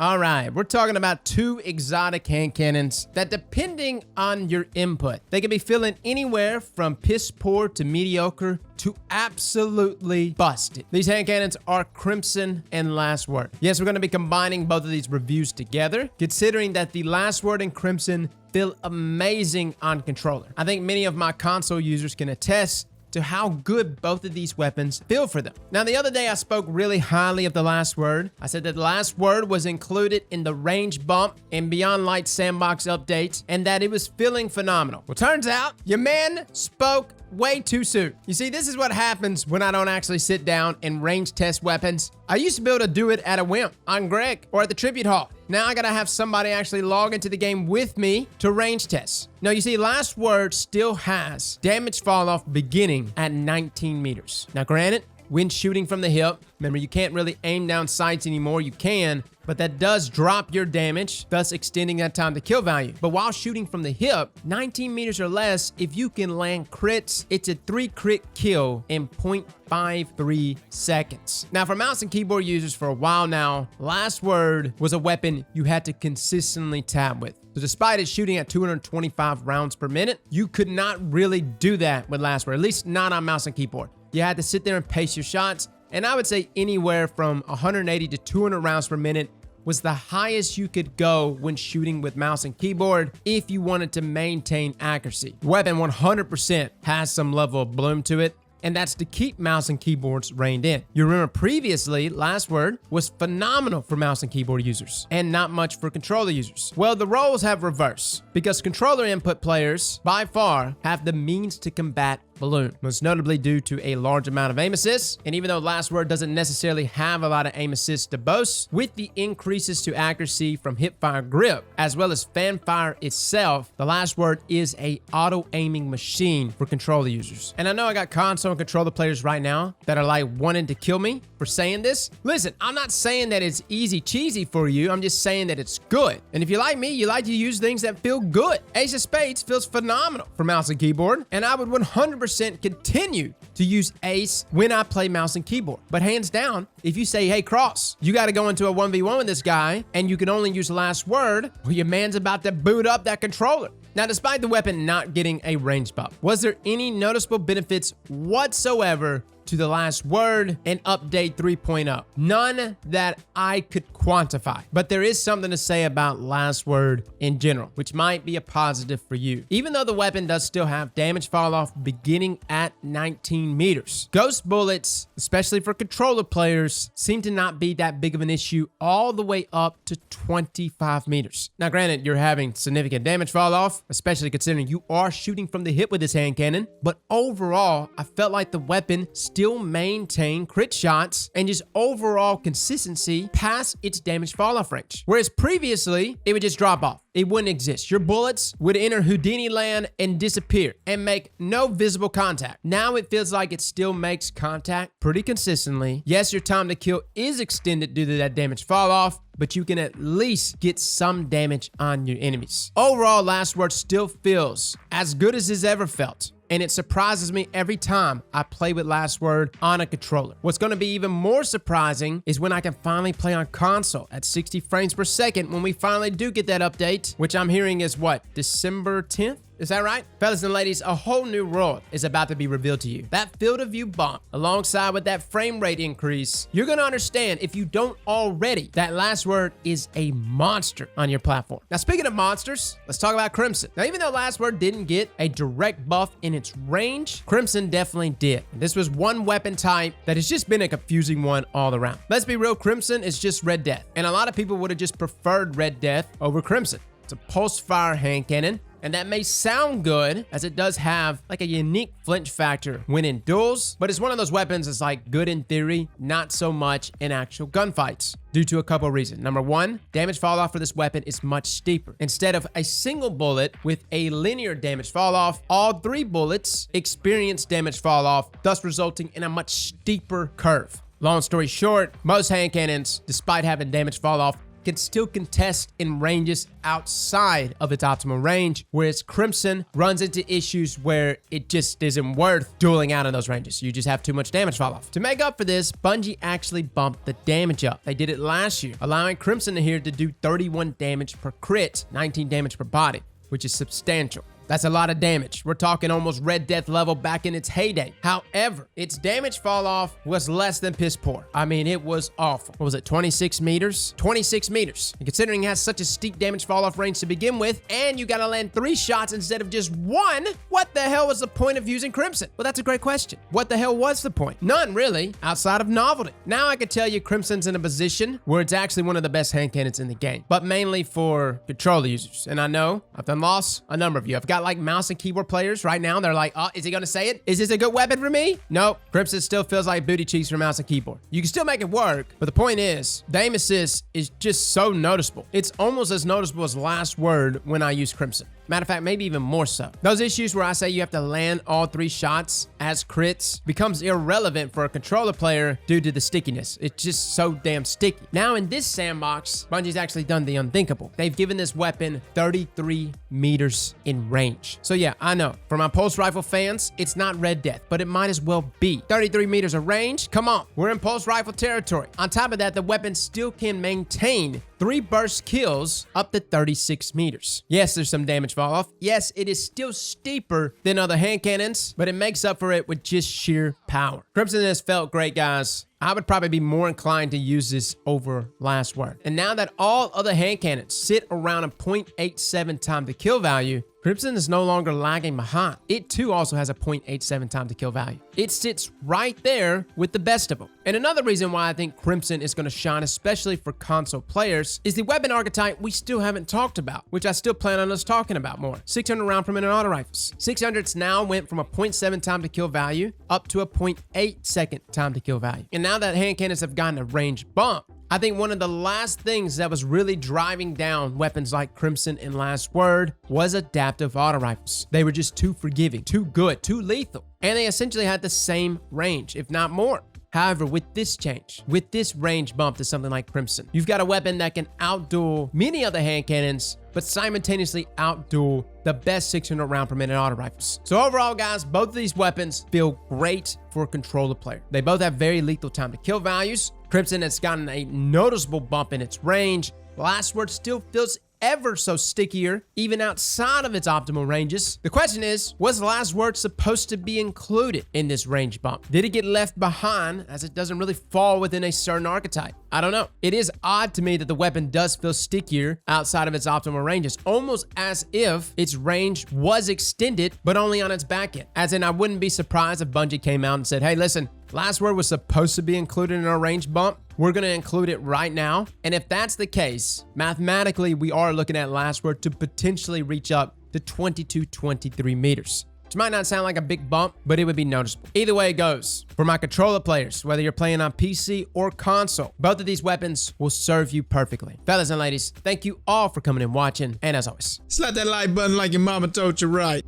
All right, we're talking about two exotic hand cannons that, depending on your input, they can be feeling anywhere from piss poor to mediocre to absolutely busted. These hand cannons are Crimson and Last Word. Yes, we're going to be combining both of these reviews together, considering that the Last Word and Crimson feel amazing on controller. I think many of my console users can attest to how good both of these weapons feel for them. Now, the other day I spoke really highly of the Last Word. I said that the Last Word was included in the range bump and Beyond Light Sandbox updates, and that it was feeling phenomenal. Well, turns out your man spoke way too soon. You see, this is what happens when I don't actually sit down and range test weapons. I used to be able to do it at a whim on Greg or at the Tribute Hall. Now I gotta have somebody actually log into the game with me to range test. Now you see, Last Word still has damage fall off beginning at 19 meters. Now granted, when shooting from the hip, remember you can't really aim down sights anymore. You can, but that does drop your damage, thus extending that time to kill value. But while shooting from the hip, 19 meters or less, if you can land crits, it's a 3 crit kill in 0.53 seconds. Now for mouse and keyboard users for a while now, Last Word was a weapon you had to consistently tab with. So despite it shooting at 225 rounds per minute, you could not really do that with Last Word, at least not on mouse and keyboard. You had to sit there and pace your shots, and I would say anywhere from 180 to 200 rounds per minute was the highest you could go when shooting with mouse and keyboard if you wanted to maintain accuracy. The weapon 100% has some level of bloom to it, and that's to keep mouse and keyboards reined in. You remember previously, Last Word was phenomenal for mouse and keyboard users and not much for controller users. Well, the roles have reversed because controller input players by far have the means to combat balloon, most notably due to a large amount of aim assists. And even though Last Word doesn't necessarily have a lot of aim assists to boast, with the increases to accuracy from hipfire grip, as well as fanfire itself, the Last Word is a auto-aiming machine for controller users. And I know I got console and controller players right now that are like wanting to kill me for saying this. Listen, I'm not saying that it's easy cheesy for you. I'm just saying that it's good. And if you're like me, you like to use things that feel good. Ace of Spades feels phenomenal for mouse and keyboard, and I would 100% continue to use Ace when I play mouse and keyboard. But hands down, if you say, hey, Cross, you got to go into a 1v1 with this guy and you can only use Last Word, well, your man's about to boot up that controller. Now, despite the weapon not getting a range buff, was there any noticeable benefits whatsoever to the Last Word and update 3.0? None that I could quantify, but there is something to say about Last Word in general, which might be a positive for you. Even though the weapon does still have damage fall off beginning at 19 meters, ghost bullets, especially for controller players, seem to not be that big of an issue all the way up to 25 meters. Now, granted, you're having significant damage fall off, especially considering you are shooting from the hip with this hand cannon, but overall, I felt like the weapon still maintain crit shots and just overall consistency past its damage fall off range. Whereas previously, it would just drop off. It wouldn't exist. Your bullets would enter Houdini land and disappear and make no visible contact. Now it feels like it still makes contact pretty consistently. Yes, your time to kill is extended due to that damage fall off, but you can at least get some damage on your enemies. Overall, Last Word still feels as good as it's ever felt, and it surprises me every time I play with Last Word on a controller. What's going to be even more surprising is when I can finally play on console at 60 frames per second when we finally do get that update, which I'm hearing is what, December 10th? Is that right? Fellas and ladies, a whole new world is about to be revealed to you. That field of view bump, alongside with that frame rate increase, you're gonna understand, if you don't already, that Last Word is a monster on your platform. Now, speaking of monsters, let's talk about Crimson. Now, even though Last Word didn't get a direct buff in its range, Crimson definitely did. This was one weapon type that has just been a confusing one all around. Let's be real, Crimson is just Red Death, and a lot of people would have just preferred Red Death over Crimson. It's a pulse fire hand cannon, and that may sound good, as it does have like a unique flinch factor when in duels, but it's one of those weapons that's like good in theory, not so much in actual gunfights, due to a couple of reasons. Number one, damage fall off for this weapon is much steeper. Instead of a single bullet with a linear damage fall off, all 3 bullets experience damage fall off, thus resulting in a much steeper curve. Long story short, most hand cannons, despite having damage fall off can still contest in ranges outside of its optimal range, whereas Crimson runs into issues where it just isn't worth dueling out in those ranges. You just have too much damage fall off. To make up for this, Bungie actually bumped the damage up. They did it last year, allowing Crimson here to do 31 damage per crit, 19 damage per body, which is substantial. That's a lot of damage. We're talking almost Red Death level back in its heyday. However, its damage fall off was less than piss poor. I mean, it was awful. What was it, 26 meters? 26 meters. And considering it has such a steep damage fall off range to begin with, and you gotta land 3 shots instead of just 1, what the hell was the point of using Crimson? Well, that's a great question. What the hell was the point? None, really, outside of novelty. Now I can tell you Crimson's in a position where it's actually one of the best hand cannons in the game, but mainly for controller users. And I know I've done lost a number of you. I've got like mouse and keyboard players right now. They're like, oh, is he gonna say it? Is this a good weapon for me? No, Crimson still feels like booty cheeks for mouse and keyboard. You can still make it work, but the point is, the aim assist is just so noticeable. It's almost as noticeable as Last Word when I use Crimson. Matter of fact, maybe even more so. Those issues where I say you have to land all 3 shots as crits becomes irrelevant for a controller player due to the stickiness. It's just so damn sticky. Now in this sandbox, Bungie's actually done the unthinkable. They've given this weapon 33 meters in range. So yeah, I know, for my pulse rifle fans, it's not Red Death, but it might as well be. 33 meters of range? Come on, we're in pulse rifle territory. On top of that, the weapon still can maintain 3 burst kills up to 36 meters. Yes, there's some damage fall off. Yes, it is still steeper than other hand cannons, but it makes up for it with just sheer power. Crimson has felt great, guys. I would probably be more inclined to use this over Last Word. And now that all other hand cannons sit around a 0.87 time to kill value, Crimson is no longer lagging behind. It too also has a 0.87 time to kill value. It sits right there with the best of them. And another reason why I think Crimson is going to shine, especially for console players, is the weapon archetype we still haven't talked about, which I still plan on us talking about more. 600 round per minute auto rifles. 600s now went from a 0.7 time to kill value up to a 0.8 second time to kill value. And now that hand cannons have gotten a range bump, I think one of the last things that was really driving down weapons like Crimson and Last Word was adaptive auto rifles. They were just too forgiving, too good, too lethal. And they essentially had the same range, if not more. However, with this change, with this range bump to something like Crimson, you've got a weapon that can outduel many other hand cannons, but simultaneously outduel the best 600 round per minute auto rifles. So overall, guys, both of these weapons feel great for a controller player. They both have very lethal time to kill values. Crimson has gotten a noticeable bump in its range. Last Word still feels ever so stickier, even outside of its optimal ranges. The question is, was Last Word supposed to be included in this range bump? Did it get left behind as it doesn't really fall within a certain archetype? I don't know. It is odd to me that the weapon does feel stickier outside of its optimal ranges, almost as if its range was extended, but only on its back end. As in, I wouldn't be surprised if Bungie came out and said, hey, listen, Last Word was supposed to be included in our range bump. We're going to include it right now. And if that's the case, mathematically, we are looking at Last Word to potentially reach up to 22, 23 meters. Which might not sound like a big bump, but it would be noticeable. Either way it goes, for my controller players, whether you're playing on PC or console, both of these weapons will serve you perfectly. Fellas and ladies, thank you all for coming and watching. And as always, slap that like button like your mama told you right.